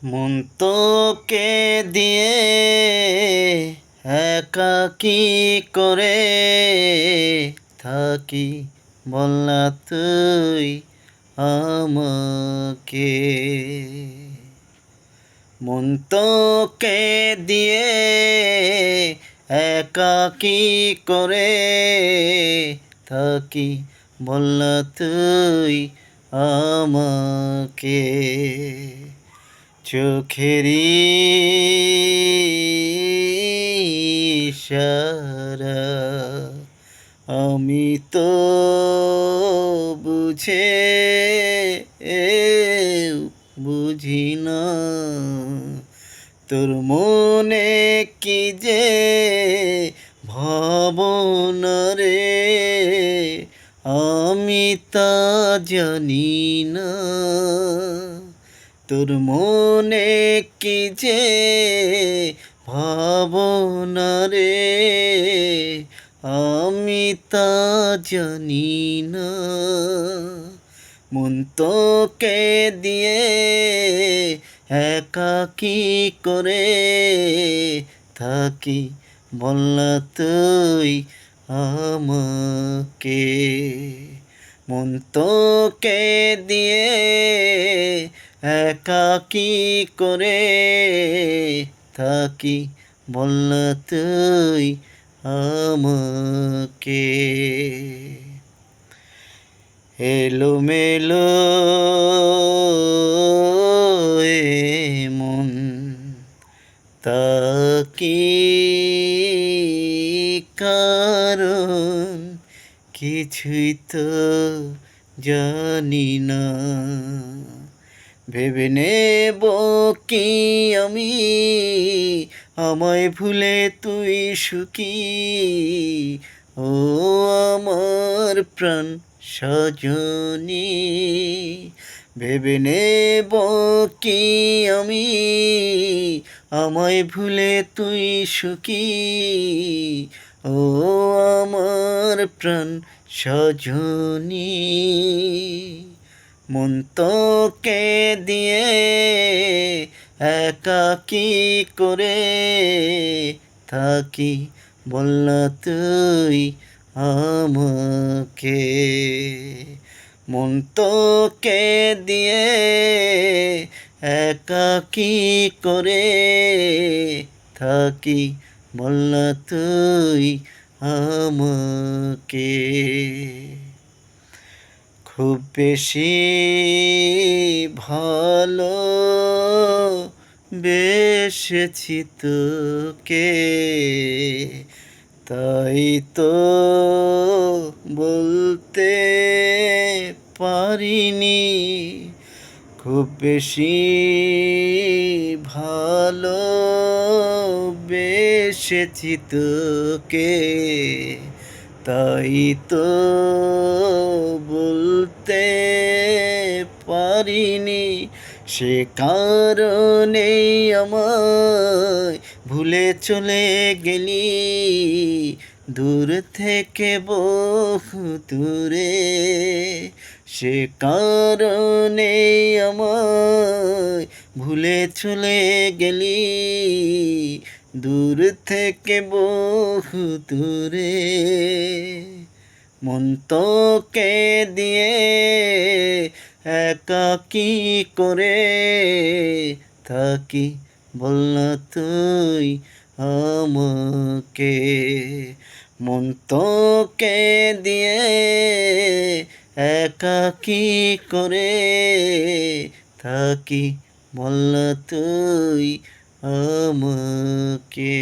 মন তোকে দিয়ে একাকী করে থাকি, বল না তুই আমাকে। মন তোকে দিয়ে একাকী করে থাকি, বল না তুই আমাকে। চোখেরই ইশারা আমি তো বুঝে বুঝি না, তোর মনে কি যে ভাবনা রে আমি তা জানি না। তোর মনে কি যে ভাবনা রে আমি তা জানি না। মন তোকে দিয়ে একাকী করে থাকি, বল না তুই আমাকে। মন তোকে দিয়ে একাকী করে থাকি, বল না তুই আমাকে। এলোমেলো এ মন তাকি কারণ কিছুই তো জানি না। ভেবে নেব কি আমি আমায় ভুলে তুই সুখী, ও আমার প্রাণ সজনী। ভেবে নেব কি আমি আমায় ভুলে তুই সুখী, ও আমার প্রাণ সজনী। মন তোকে দিয়ে একাকী করে থাকি, বল না তুই আমাকে। মন তোকে দিয়ে একাকী করে থাকি, বল না তুই আমাকে। খুব বেশি ভালো বেসেছি তোকে, তাই তো বলতে পারিনি। খুব বেশি ভালো বেসেছি তোকে, তাই তো বলতে পারিনি। সে কারণেই আমায় ভুলে চলে গেলি, দূর থেকে বহু দূরে। সে কারণেই আমায় ভুলে চলে গেলি, দূর থেকে বহু দূরে। মন তোকে দিয়ে একাকী করে থাকি, বল না তুই আমাকে। মন তোকে দিয়ে একাকী করে থাকি, বল না তুই আমাকে।